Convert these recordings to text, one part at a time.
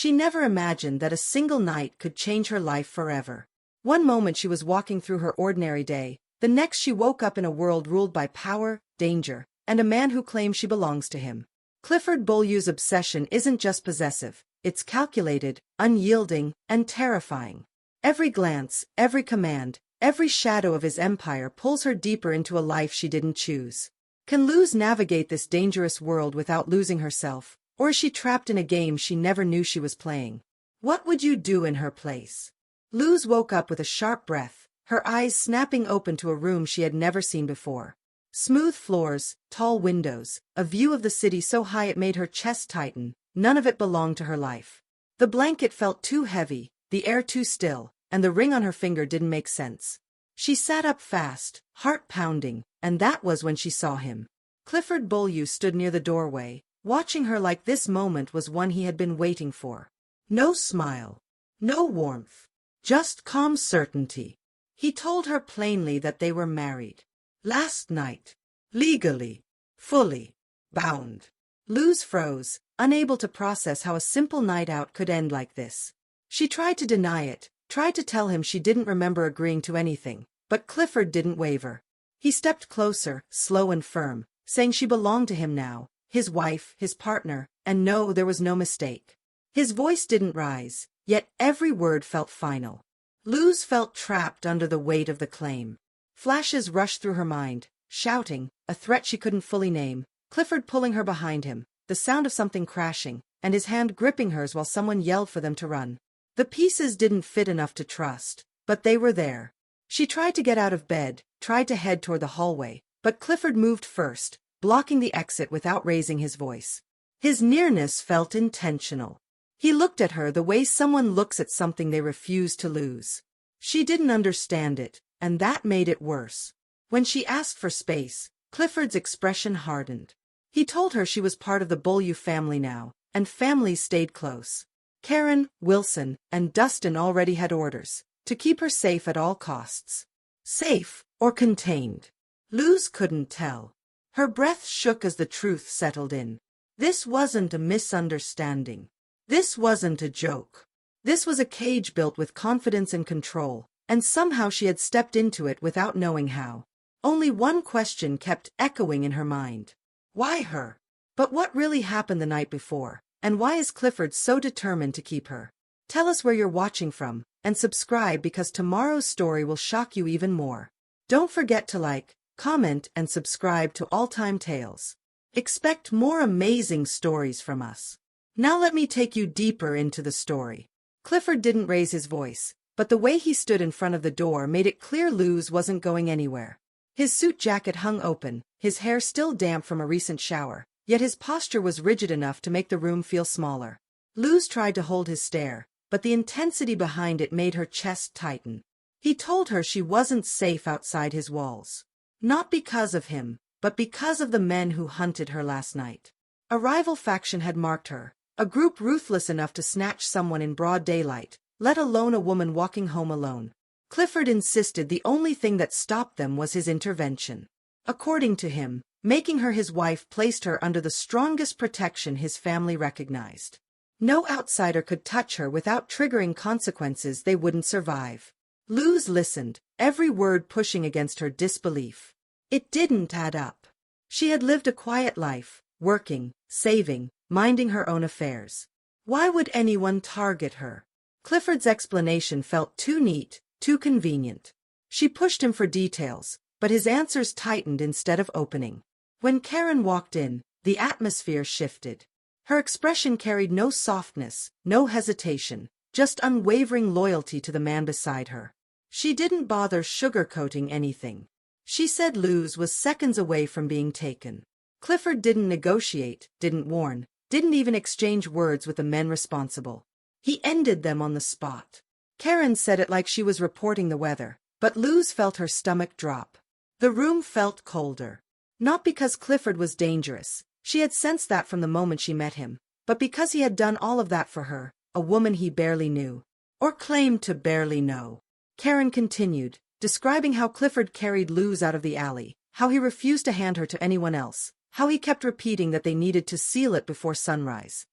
She never imagined that a single night could change her life forever. One moment she was walking through her ordinary day, the next she woke up in a world ruled by power, danger, and a man who claims she belongs to him. Clifford Beaulieu's obsession isn't just possessive, it's calculated, unyielding, and terrifying. Every glance, every command, every shadow of his empire pulls her deeper into a life she didn't choose. Can Luz navigate this dangerous world without losing herself, or is she trapped in a game she never knew she was playing? What would you do in her place? Luz woke up with a sharp breath, her eyes snapping open to a room she had never seen before. Smooth floors, tall windows, a view of the city so high it made her chest tighten, none of it belonged to her life. The blanket felt too heavy, the air too still, and the ring on her finger didn't make sense. She sat up fast, heart pounding, and that was when she saw him. Clifford Beaulieu stood near the doorway, watching her like this moment was one he had been waiting for. No smile. No warmth. Just calm certainty. He told her plainly that they were married. Last night. Legally. Fully. Bound. Luz froze, unable to process how a simple night out could end like this. She tried to deny it, tried to tell him she didn't remember agreeing to anything, but Clifford didn't waver. He stepped closer, slow and firm, saying she belonged to him now, his wife, his partner, and no, there was no mistake. His voice didn't rise, yet every word felt final. Luz felt trapped under the weight of the claim. Flashes rushed through her mind, shouting, a threat she couldn't fully name, Clifford pulling her behind him, the sound of something crashing, and his hand gripping hers while someone yelled for them to run. The pieces didn't fit enough to trust, but they were there. She tried to get out of bed, tried to head toward the hallway, but Clifford moved first, blocking the exit without raising his voice. His nearness felt intentional. He looked at her the way someone looks at something they refuse to lose. She didn't understand it, and that made it worse. When she asked for space, Clifford's expression hardened. He told her she was part of the Beaulieu family now, and families stayed close. Karen, Wilson, and Dustin already had orders to keep her safe at all costs. Safe or contained? Luz couldn't tell. Her breath shook as the truth settled in. This wasn't a misunderstanding. This wasn't a joke. This was a cage built with confidence and control, and somehow she had stepped into it without knowing how. Only one question kept echoing in her mind. Why her? But what really happened the night before, and why is Clifford so determined to keep her? Tell us where you're watching from, and subscribe because tomorrow's story will shock you even more. Don't forget to like, comment, and subscribe to All Time Tales. Expect more amazing stories from us. Now let me take you deeper into the story. Clifford didn't raise his voice, but the way he stood in front of the door made it clear Luz wasn't going anywhere. His suit jacket hung open, his hair still damp from a recent shower, yet his posture was rigid enough to make the room feel smaller. Luz tried to hold his stare, but the intensity behind it made her chest tighten. He told her she wasn't safe outside his walls. Not because of him, but because of the men who hunted her last night. A rival faction had marked her, a group ruthless enough to snatch someone in broad daylight, let alone a woman walking home alone. Clifford insisted the only thing that stopped them was his intervention. According to him, making her his wife placed her under the strongest protection his family recognized. No outsider could touch her without triggering consequences they wouldn't survive. Luz listened, every word pushing against her disbelief. It didn't add up. She had lived a quiet life, working, saving, minding her own affairs. Why would anyone target her? Clifford's explanation felt too neat, too convenient. She pushed him for details, but his answers tightened instead of opening. When Karen walked in, the atmosphere shifted. Her expression carried no softness, no hesitation, just unwavering loyalty to the man beside her. She didn't bother sugarcoating anything. She said Luz was seconds away from being taken. Clifford didn't negotiate, didn't warn, didn't even exchange words with the men responsible. He ended them on the spot. Karen said it like she was reporting the weather, but Luz felt her stomach drop. The room felt colder. Not because Clifford was dangerous, she had sensed that from the moment she met him, but because he had done all of that for her, a woman he barely knew. Or claimed to barely know. Karen continued, describing how Clifford carried Luz out of the alley, how he refused to hand her to anyone else, how he kept repeating that they needed to seal it before sunrise.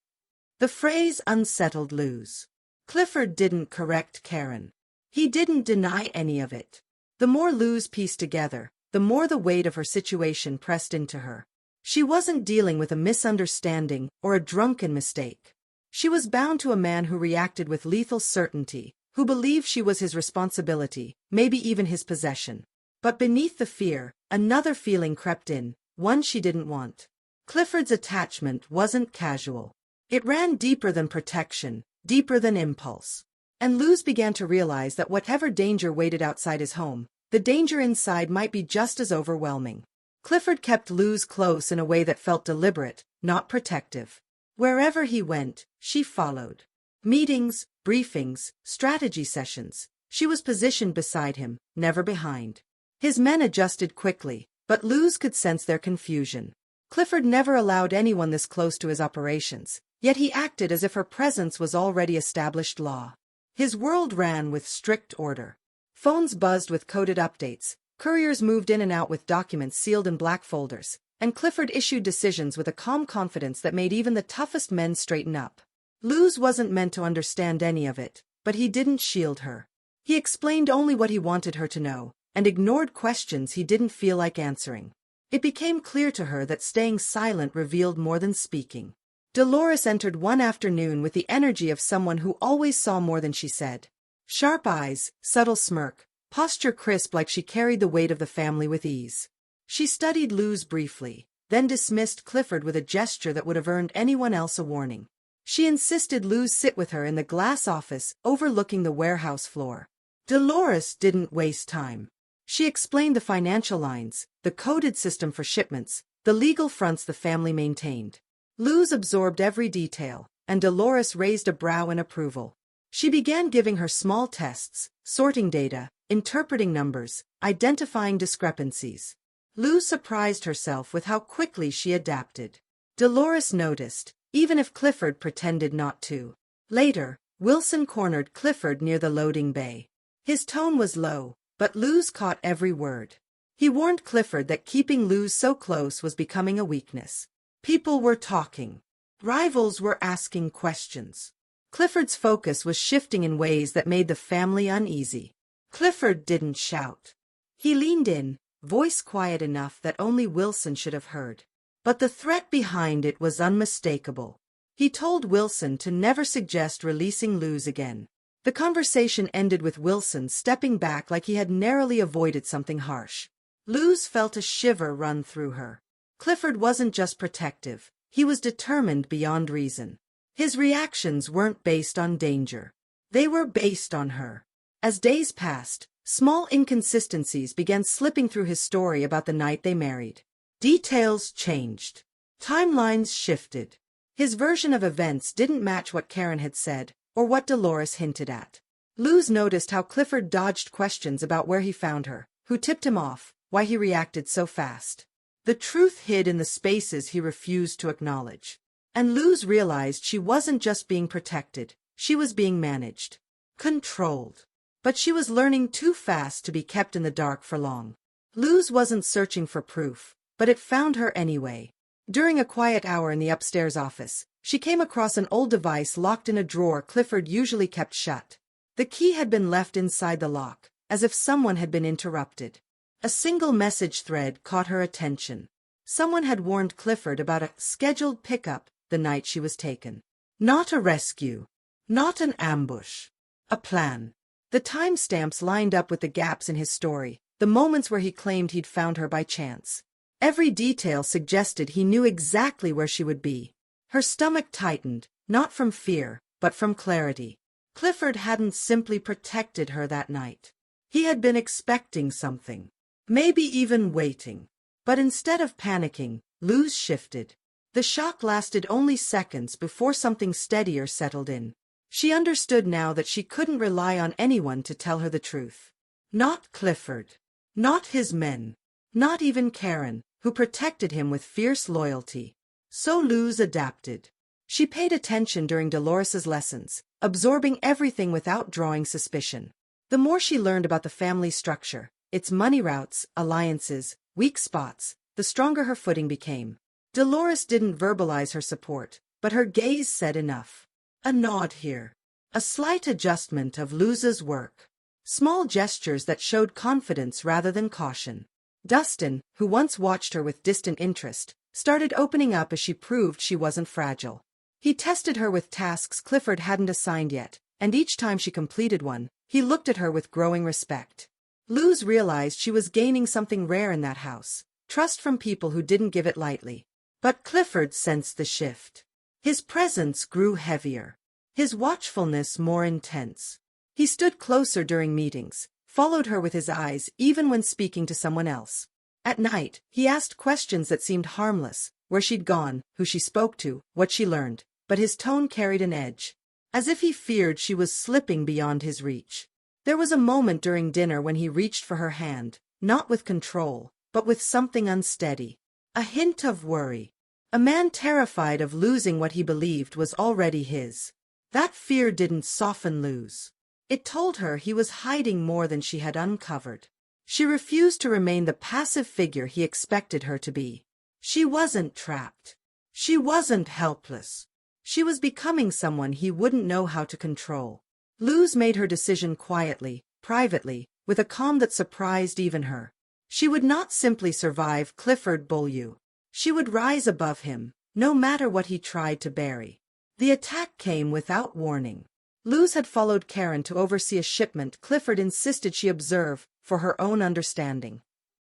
The phrase unsettled Luz. Clifford didn't correct Karen. He didn't deny any of it. The more Luz pieced together, the more the weight of her situation pressed into her. She wasn't dealing with a misunderstanding or a drunken mistake. She was bound to a man who reacted with lethal certainty, who believed she was his responsibility, maybe even his possession. But beneath the fear, another feeling crept in, one she didn't want. Clifford's attachment wasn't casual. It ran deeper than protection, deeper than impulse. And Luz began to realize that whatever danger waited outside his home, the danger inside might be just as overwhelming. Clifford kept Luz close in a way that felt deliberate, not protective. Wherever he went, she followed. Meetings, briefings, strategy sessions. She was positioned beside him, never behind. His men adjusted quickly, but Luz could sense their confusion. Clifford never allowed anyone this close to his operations, yet he acted as if her presence was already established law. His world ran with strict order. Phones buzzed with coded updates, couriers moved in and out with documents sealed in black folders, and Clifford issued decisions with a calm confidence that made even the toughest men straighten up. Luz wasn't meant to understand any of it, but he didn't shield her. He explained only what he wanted her to know, and ignored questions he didn't feel like answering. It became clear to her that staying silent revealed more than speaking. Dolores entered one afternoon with the energy of someone who always saw more than she said. Sharp eyes, subtle smirk, posture crisp like she carried the weight of the family with ease. She studied Luz briefly, then dismissed Clifford with a gesture that would have earned anyone else a warning. She insisted Luz sit with her in the glass office overlooking the warehouse floor. Dolores didn't waste time. She explained the financial lines, the coded system for shipments, the legal fronts the family maintained. Luz absorbed every detail, and Dolores raised a brow in approval. She began giving her small tests, sorting data, interpreting numbers, identifying discrepancies. Luz surprised herself with how quickly she adapted. Dolores noticed, even if Clifford pretended not to. Later, Wilson cornered Clifford near the loading bay. His tone was low, but Luz caught every word. He warned Clifford that keeping Luz so close was becoming a weakness. People were talking. Rivals were asking questions. Clifford's focus was shifting in ways that made the family uneasy. Clifford didn't shout. He leaned in, voice quiet enough that only Wilson should have heard. But the threat behind it was unmistakable. He told Wilson to never suggest releasing Luz again. The conversation ended with Wilson stepping back like he had narrowly avoided something harsh. Luz felt a shiver run through her. Clifford wasn't just protective, he was determined beyond reason. His reactions weren't based on danger. They were based on her. As days passed, small inconsistencies began slipping through his story about the night they married. Details changed. Timelines shifted. His version of events didn't match what Karen had said, or what Dolores hinted at. Luz noticed how Clifford dodged questions about where he found her, who tipped him off, why he reacted so fast. The truth hid in the spaces he refused to acknowledge. And Luz realized she wasn't just being protected, she was being managed. Controlled. But she was learning too fast to be kept in the dark for long. Luz wasn't searching for proof, but it found her anyway. During a quiet hour in the upstairs office, she came across an old device locked in a drawer Clifford usually kept shut. The key had been left inside the lock, as if someone had been interrupted. A single message thread caught her attention. Someone had warned Clifford about a scheduled pickup the night she was taken. Not a rescue. Not an ambush. A plan. The timestamps lined up with the gaps in his story, the moments where he claimed he'd found her by chance. Every detail suggested he knew exactly where she would be. Her stomach tightened, not from fear, but from clarity. Clifford hadn't simply protected her that night. He had been expecting something. Maybe even waiting. But instead of panicking, Luz shifted. The shock lasted only seconds before something steadier settled in. She understood now that she couldn't rely on anyone to tell her the truth. Not Clifford. Not his men. Not even Karen, who protected him with fierce loyalty. So Luz adapted. She paid attention during Dolores's lessons, absorbing everything without drawing suspicion. The more she learned about the family structure, its money routes, alliances, weak spots, the stronger her footing became. Dolores didn't verbalize her support, but her gaze said enough. A nod here. A slight adjustment of Luz's work. Small gestures that showed confidence rather than caution. Dustin, who once watched her with distant interest, started opening up as she proved she wasn't fragile. He tested her with tasks Clifford hadn't assigned yet, and each time she completed one, he looked at her with growing respect. Luz realized she was gaining something rare in that house, trust from people who didn't give it lightly. But Clifford sensed the shift. His presence grew heavier. His watchfulness more intense. He stood closer during meetings, followed her with his eyes even when speaking to someone else. At night, he asked questions that seemed harmless, where she'd gone, who she spoke to, what she learned, but his tone carried an edge. As if he feared she was slipping beyond his reach. There was a moment during dinner when he reached for her hand, not with control, but with something unsteady. A hint of worry. A man terrified of losing what he believed was already his. That fear didn't soften Luz. It told her he was hiding more than she had uncovered. She refused to remain the passive figure he expected her to be. She wasn't trapped. She wasn't helpless. She was becoming someone he wouldn't know how to control. Luz made her decision quietly, privately, with a calm that surprised even her. She would not simply survive Clifford Beaulieu. She would rise above him, no matter what he tried to bury. The attack came without warning. Luz had followed Karen to oversee a shipment Clifford insisted she observe for her own understanding.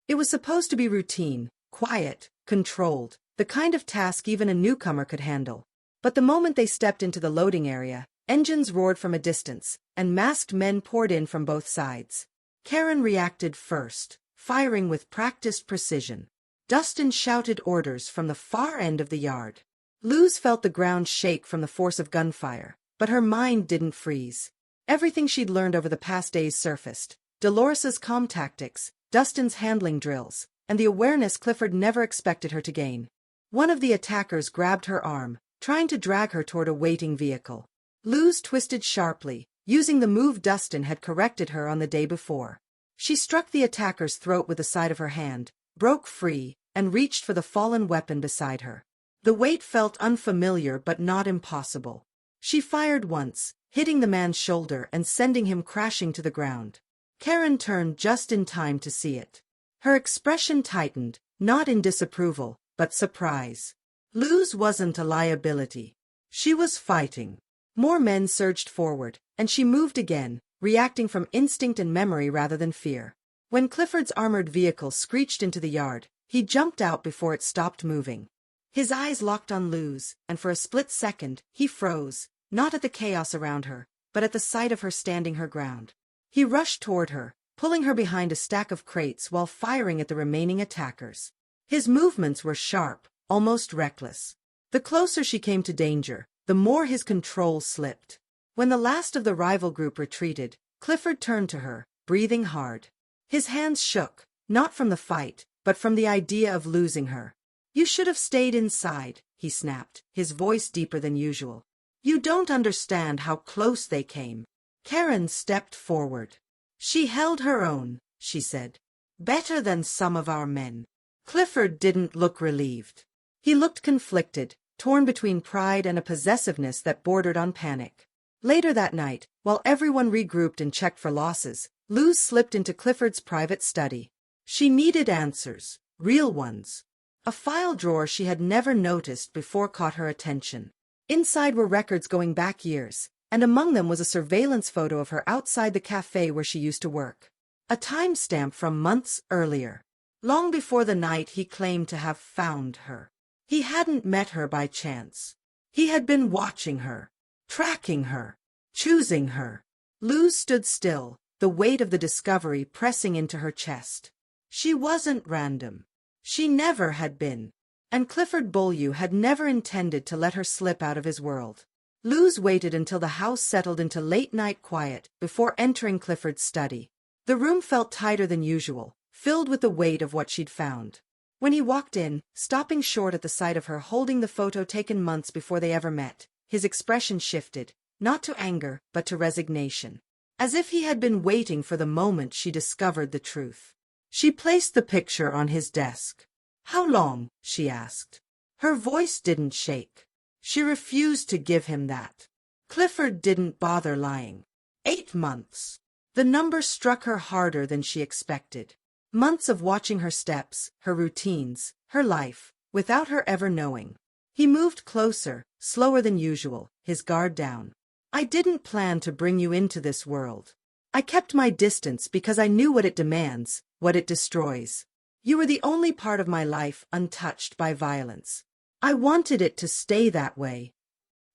It was supposed to be routine, quiet, controlled, the kind of task even a newcomer could handle. But the moment they stepped into the loading area, engines roared from a distance, and masked men poured in from both sides. Karen reacted first, firing with practiced precision. Dustin shouted orders from the far end of the yard. Luz felt the ground shake from the force of gunfire, but her mind didn't freeze. Everything she'd learned over the past days surfaced. Dolores's comm tactics, Dustin's handling drills, and the awareness Clifford never expected her to gain. One of the attackers grabbed her arm, trying to drag her toward a waiting vehicle. Luz twisted sharply, using the move Dustin had corrected her on the day before. She struck the attacker's throat with the side of her hand, broke free, and reached for the fallen weapon beside her. The weight felt unfamiliar but not impossible. She fired once, hitting the man's shoulder and sending him crashing to the ground. Karen turned just in time to see it. Her expression tightened, not in disapproval, but surprise. Luz wasn't a liability. She was fighting. More men surged forward, and she moved again, reacting from instinct and memory rather than fear. When Clifford's armored vehicle screeched into the yard, he jumped out before it stopped moving. His eyes locked on Luz, and for a split second, he froze, not at the chaos around her, but at the sight of her standing her ground. He rushed toward her, pulling her behind a stack of crates while firing at the remaining attackers. His movements were sharp, almost reckless. The closer she came to danger, the more his control slipped. When the last of the rival group retreated, Clifford turned to her, breathing hard. His hands shook, not from the fight, but from the idea of losing her. "You should have stayed inside," he snapped, his voice deeper than usual. "You don't understand how close they came." Karen stepped forward. "She held her own," she said. "Better than some of our men." Clifford didn't look relieved. He looked conflicted, torn between pride and a possessiveness that bordered on panic. Later that night, while everyone regrouped and checked for losses, Luz slipped into Clifford's private study. She needed answers, real ones. A file drawer she had never noticed before caught her attention. Inside were records going back years, and among them was a surveillance photo of her outside the cafe where she used to work. A timestamp from months earlier. Long before the night he claimed to have found her. He hadn't met her by chance. He had been watching her, tracking her, choosing her. Luz stood still, the weight of the discovery pressing into her chest. She wasn't random. She never had been. And Clifford Beaulieu had never intended to let her slip out of his world. Luz waited until the house settled into late-night quiet before entering Clifford's study. The room felt tighter than usual, filled with the weight of what she'd found. When he walked in, stopping short at the sight of her holding the photo taken months before they ever met, his expression shifted, not to anger, but to resignation. As if he had been waiting for the moment she discovered the truth. She placed the picture on his desk. "How long?" she asked. Her voice didn't shake. She refused to give him that. Clifford didn't bother lying. 8 months. The number struck her harder than she expected. Months of watching her steps, her routines, her life, without her ever knowing. He moved closer, slower than usual, his guard down. I didn't plan to bring you into this world. I kept my distance because I knew what it demands, what it destroys. You were the only part of my life untouched by violence. I wanted it to stay that way.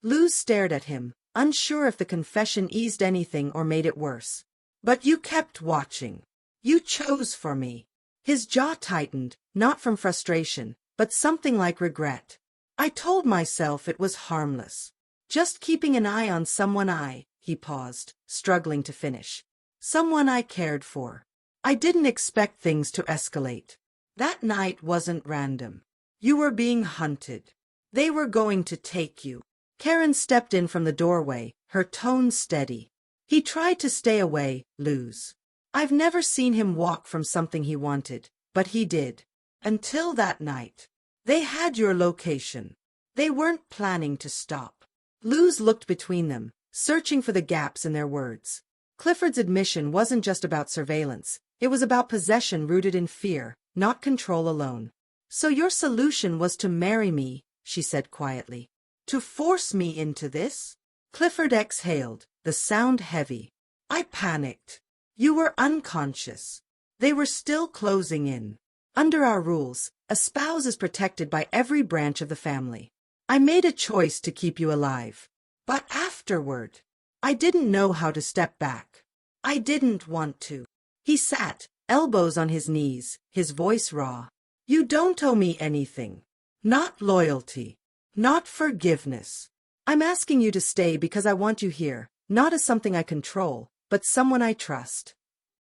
Luz stared at him, unsure if the confession eased anything or made it worse. But you kept watching. You chose for me. His jaw tightened, not from frustration, but something like regret. I told myself it was harmless. Just keeping an eye on someone he paused, struggling to finish. Someone I cared for. I didn't expect things to escalate. That night wasn't random. You were being hunted. They were going to take you. Karen stepped in from the doorway, her tone steady. He tried to stay away, Luz. I've never seen him walk from something he wanted, but he did. Until that night. They had your location. They weren't planning to stop. Luz looked between them, searching for the gaps in their words. Clifford's admission wasn't just about surveillance, it was about possession rooted in fear, not control alone. So your solution was to marry me, she said quietly. To force me into this? Clifford exhaled, the sound heavy. I panicked. You were unconscious. They were still closing in. Under our rules, a spouse is protected by every branch of the family. I made a choice to keep you alive. But afterward, I didn't know how to step back. I didn't want to. He sat, elbows on his knees, his voice raw. You don't owe me anything. Not loyalty. Not forgiveness. I'm asking you to stay because I want you here, not as something I control, but someone I trust.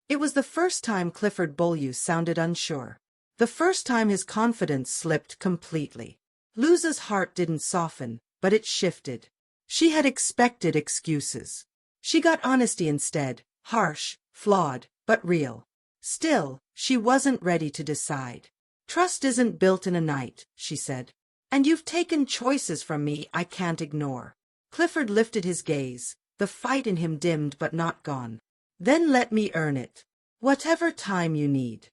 It was the first time Clifford Beaulieu sounded unsure. The first time his confidence slipped completely. Luz's heart didn't soften, but it shifted. She had expected excuses. She got honesty instead, harsh, flawed, but real. Still, she wasn't ready to decide. Trust isn't built in a night, she said. And you've taken choices from me I can't ignore. Clifford lifted his gaze, the fight in him dimmed but not gone. Then let me earn it. Whatever time you need.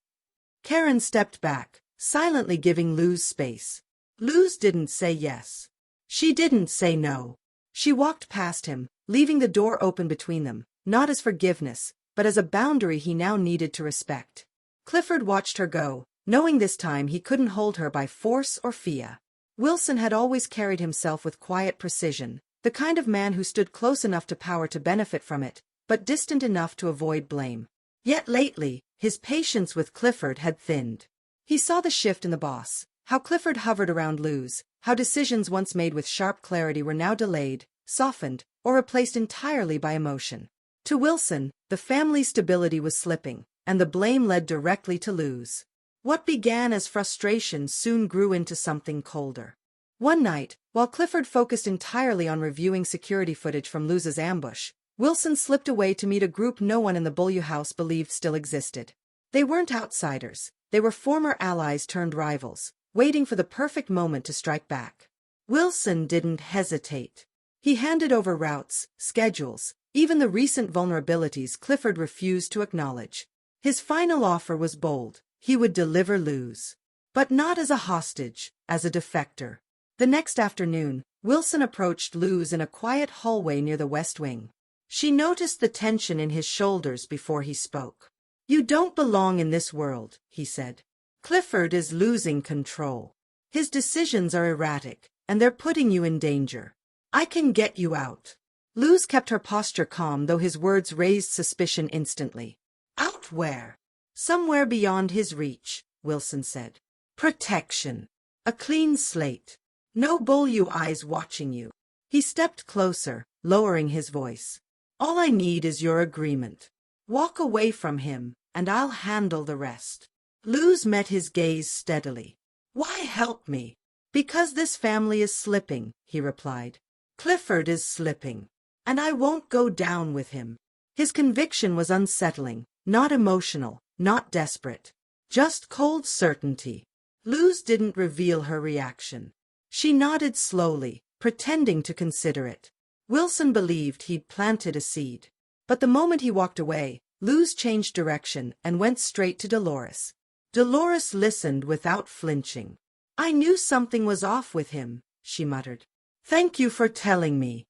Karen stepped back, silently giving Luz space. Luz didn't say yes. She didn't say no. She walked past him, leaving the door open between them, not as forgiveness, but as a boundary he now needed to respect. Clifford watched her go, knowing this time he couldn't hold her by force or fear. Wilson had always carried himself with quiet precision, the kind of man who stood close enough to power to benefit from it, but distant enough to avoid blame. Yet lately, his patience with Clifford had thinned. He saw the shift in the boss, how Clifford hovered around Luz, how decisions once made with sharp clarity were now delayed, softened, or replaced entirely by emotion. To Wilson, the family's stability was slipping, and the blame led directly to Luz. What began as frustration soon grew into something colder. One night, while Clifford focused entirely on reviewing security footage from Luz's ambush, Wilson slipped away to meet a group no one in the Beaulieu house believed still existed. They weren't outsiders, they were former allies turned rivals, waiting for the perfect moment to strike back. Wilson didn't hesitate. He handed over routes, schedules, even the recent vulnerabilities Clifford refused to acknowledge. His final offer was bold. He would deliver Luz. But not as a hostage, as a defector. The next afternoon, Wilson approached Luz in a quiet hallway near the West Wing. She noticed the tension in his shoulders before he spoke. You don't belong in this world, he said. Clifford is losing control. His decisions are erratic, and they're putting you in danger. I can get you out. Luz kept her posture calm, though his words raised suspicion instantly. Out where? Somewhere beyond his reach, Wilson said. Protection. A clean slate. No Beaulieu eyes watching you. He stepped closer, lowering his voice. All I need is your agreement. Walk away from him, and I'll handle the rest. Luz met his gaze steadily. Why help me? Because this family is slipping, he replied. Clifford is slipping. And I won't go down with him. His conviction was unsettling, not emotional, not desperate. Just cold certainty. Luz didn't reveal her reaction. She nodded slowly, pretending to consider it. Wilson believed he'd planted a seed. But the moment he walked away, Luz changed direction and went straight to Dolores. Dolores listened without flinching. "I knew something was off with him," she muttered. "Thank you for telling me."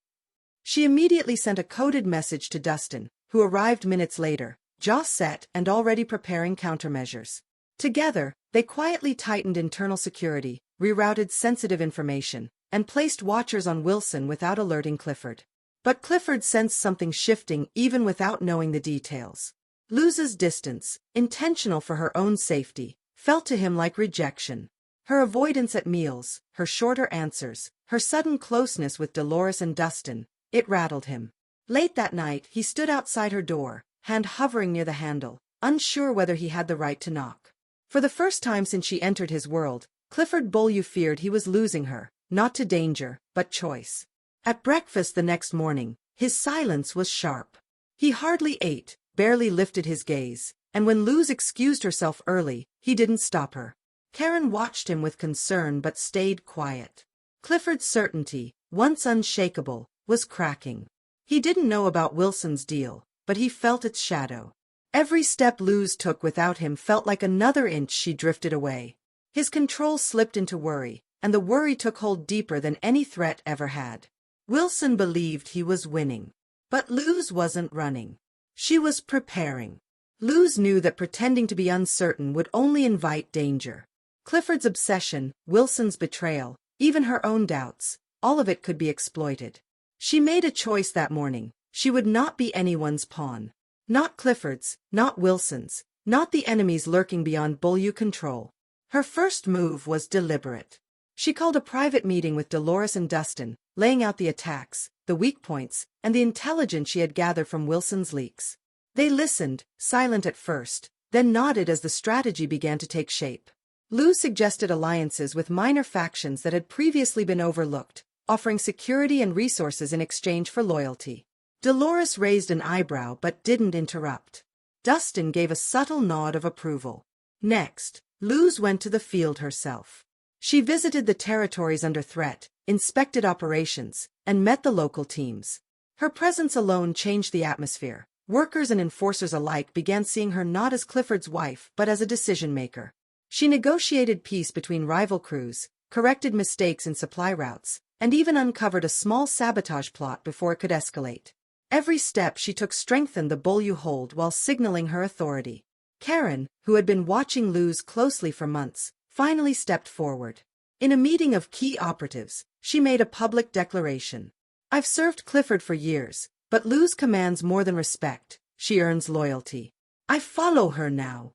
She immediately sent a coded message to Dustin, who arrived minutes later, jaw set and already preparing countermeasures. Together, they quietly tightened internal security, rerouted sensitive information, and placed watchers on Wilson without alerting Clifford. But Clifford sensed something shifting even without knowing the details. Luz's distance, intentional for her own safety, felt to him like rejection. Her avoidance at meals, her shorter answers, her sudden closeness with Dolores and Dustin, it rattled him. Late that night, he stood outside her door, hand hovering near the handle, unsure whether he had the right to knock. For the first time since she entered his world, Clifford Beaulieu feared he was losing her, not to danger, but choice. At breakfast the next morning, his silence was sharp. He hardly ate, barely lifted his gaze, and when Luz excused herself early, he didn't stop her. Karen watched him with concern but stayed quiet. Clifford's certainty, once unshakable, was cracking. He didn't know about Wilson's deal, but he felt its shadow. Every step Luz took without him felt like another inch she drifted away. His control slipped into worry, and the worry took hold deeper than any threat ever had. Wilson believed he was winning. But Luz wasn't running. She was preparing. Luz knew that pretending to be uncertain would only invite danger. Clifford's obsession, Wilson's betrayal, even her own doubts, all of it could be exploited. She made a choice that morning. She would not be anyone's pawn. Not Clifford's, not Wilson's, not the enemies lurking beyond Beaulieu control. Her first move was deliberate. She called a private meeting with Dolores and Dustin, laying out the attacks, the weak points, and the intelligence she had gathered from Wilson's leaks. They listened, silent at first, then nodded as the strategy began to take shape. Luz suggested alliances with minor factions that had previously been overlooked, offering security and resources in exchange for loyalty. Dolores raised an eyebrow but didn't interrupt. Dustin gave a subtle nod of approval. Next, Luz went to the field herself. She visited the territories under threat, inspected operations, and met the local teams. Her presence alone changed the atmosphere. Workers and enforcers alike began seeing her not as Clifford's wife but as a decision-maker. She negotiated peace between rival crews, corrected mistakes in supply routes, and even uncovered a small sabotage plot before it could escalate. Every step she took strengthened the Beaulieu hold while signaling her authority. Karen, who had been watching Luz closely for months, finally stepped forward. In a meeting of key operatives, she made a public declaration. "I've served Clifford for years, but Luz commands more than respect. She earns loyalty. I follow her now."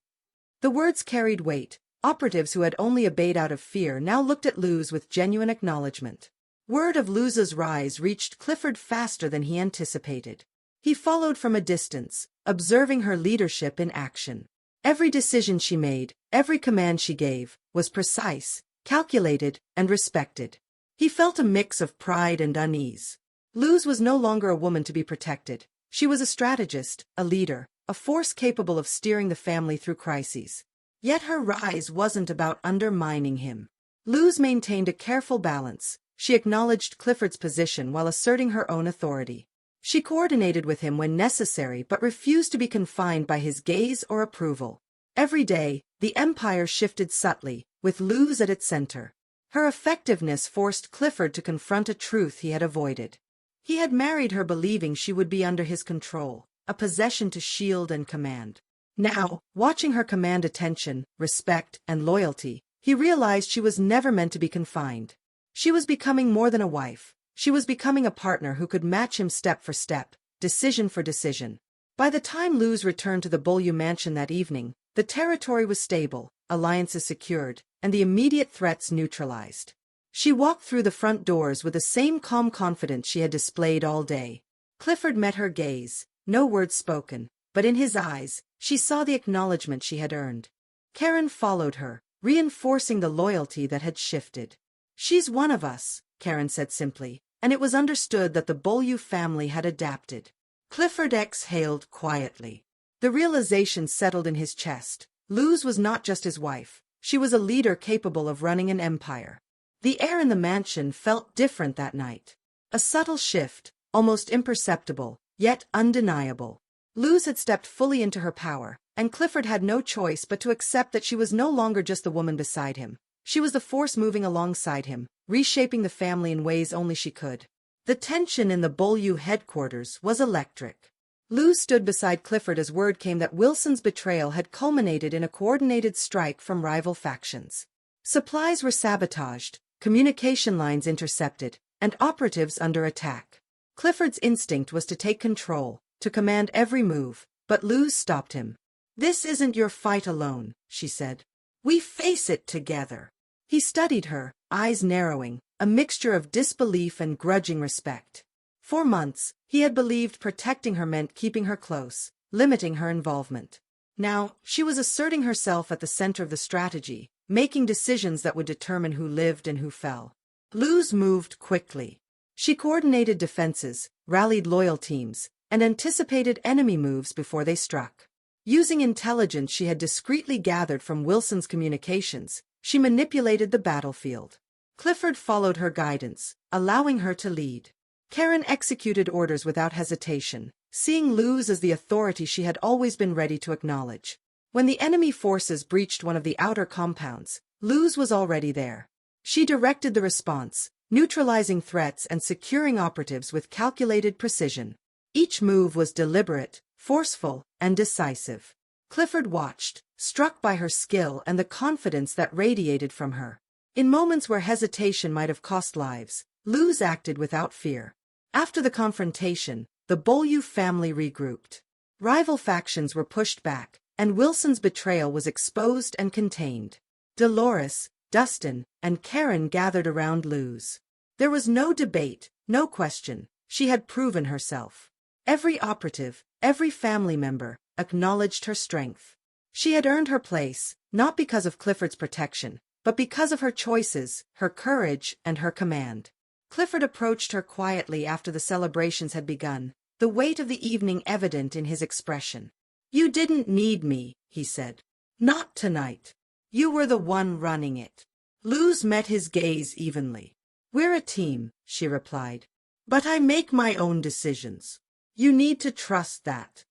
The words carried weight. Operatives who had only obeyed out of fear now looked at Luz with genuine acknowledgement. Word of Luz's rise reached Clifford faster than he anticipated. He followed from a distance, observing her leadership in action. Every decision she made, every command she gave, was precise, calculated, and respected. He felt a mix of pride and unease. Luz was no longer a woman to be protected. She was a strategist, a leader, a force capable of steering the family through crises. Yet her rise wasn't about undermining him. Luz maintained a careful balance. She acknowledged Clifford's position while asserting her own authority. She coordinated with him when necessary but refused to be confined by his gaze or approval. Every day, the empire shifted subtly, with Luz at its center. Her effectiveness forced Clifford to confront a truth he had avoided. He had married her believing she would be under his control, a possession to shield and command. Now, watching her command attention, respect, and loyalty, he realized she was never meant to be confined. She was becoming more than a wife. She was becoming a partner who could match him step for step, decision for decision. By the time Luz returned to the Beaulieu mansion that evening, the territory was stable, alliances secured, and the immediate threats neutralized. She walked through the front doors with the same calm confidence she had displayed all day. Clifford met her gaze, no words spoken, but in his eyes, she saw the acknowledgement she had earned. Karen followed her, reinforcing the loyalty that had shifted. "She's one of us," Karen said simply, and it was understood that the Beaulieu family had adapted. Clifford exhaled quietly. The realization settled in his chest. Luz was not just his wife. She was a leader capable of running an empire. The air in the mansion felt different that night. A subtle shift, almost imperceptible, yet undeniable. Luz had stepped fully into her power, and Clifford had no choice but to accept that she was no longer just the woman beside him. She was the force moving alongside him, reshaping the family in ways only she could. The tension in the Beaulieu headquarters was electric. Luz stood beside Clifford as word came that Wilson's betrayal had culminated in a coordinated strike from rival factions. Supplies were sabotaged, communication lines intercepted, and operatives under attack. Clifford's instinct was to take control, to command every move, but Luz stopped him. "This isn't your fight alone," she said. "We face it together." He studied her, eyes narrowing, a mixture of disbelief and grudging respect. For months, he had believed protecting her meant keeping her close, limiting her involvement. Now, she was asserting herself at the center of the strategy, making decisions that would determine who lived and who fell. Luz moved quickly. She coordinated defenses, rallied loyal teams, and anticipated enemy moves before they struck. Using intelligence she had discreetly gathered from Wilson's communications, she manipulated the battlefield. Clifford followed her guidance, allowing her to lead. Karen executed orders without hesitation, seeing Luz as the authority she had always been ready to acknowledge. When the enemy forces breached one of the outer compounds, Luz was already there. She directed the response, neutralizing threats and securing operatives with calculated precision. Each move was deliberate, forceful, and decisive. Clifford watched, struck by her skill and the confidence that radiated from her. In moments where hesitation might have cost lives, Luz acted without fear. After the confrontation, the Beaulieu family regrouped. Rival factions were pushed back, and Wilson's betrayal was exposed and contained. Dolores, Dustin, and Karen gathered around Luz. There was no debate, no question. She had proven herself. Every operative, every family member, acknowledged her strength. She had earned her place, not because of Clifford's protection, but because of her choices, her courage, and her command. Clifford approached her quietly after the celebrations had begun, the weight of the evening evident in his expression. "You didn't need me," he said. "Not tonight. You were the one running it." Luz met his gaze evenly. "We're a team," she replied. "But I make my own decisions. You need to trust that."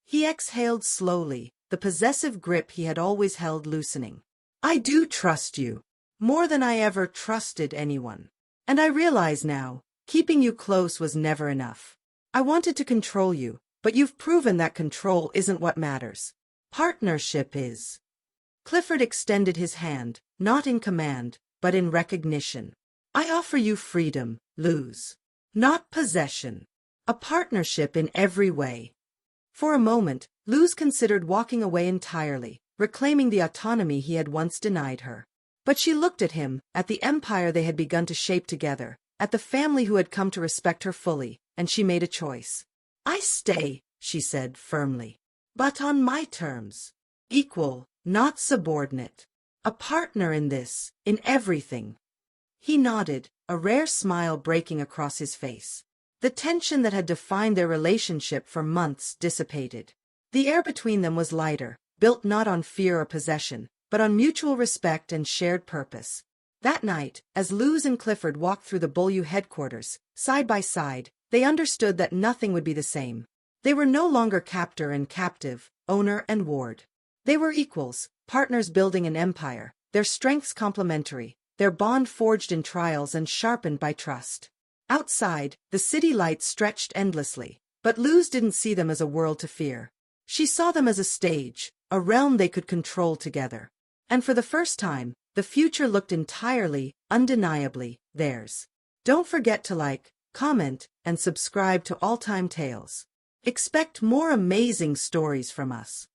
He exhaled slowly, the possessive grip he had always held loosening. "I do trust you. More than I ever trusted anyone. And I realize now, keeping you close was never enough. I wanted to control you, but you've proven that control isn't what matters. Partnership is." Clifford extended his hand, not in command, but in recognition. "I offer you freedom, Luz. Not possession. A partnership in every way." For a moment, Luz considered walking away entirely, reclaiming the autonomy he had once denied her. But she looked at him, at the empire they had begun to shape together, at the family who had come to respect her fully, and she made a choice. "I stay," she said firmly. "But on my terms. Equal, not subordinate. A partner in this, in everything." He nodded, a rare smile breaking across his face. The tension that had defined their relationship for months dissipated. The air between them was lighter, built not on fear or possession, but on mutual respect and shared purpose. That night, as Luz and Clifford walked through the Beaulieu headquarters, side by side, they understood that nothing would be the same. They were no longer captor and captive, owner and ward. They were equals, partners building an empire, their strengths complementary, their bond forged in trials and sharpened by trust. Outside, the city lights stretched endlessly, but Luz didn't see them as a world to fear. She saw them as a stage, a realm they could control together. And for the first time, the future looked entirely, undeniably, theirs. Don't forget to like, comment, and subscribe to All Time Tales. Expect more amazing stories from us.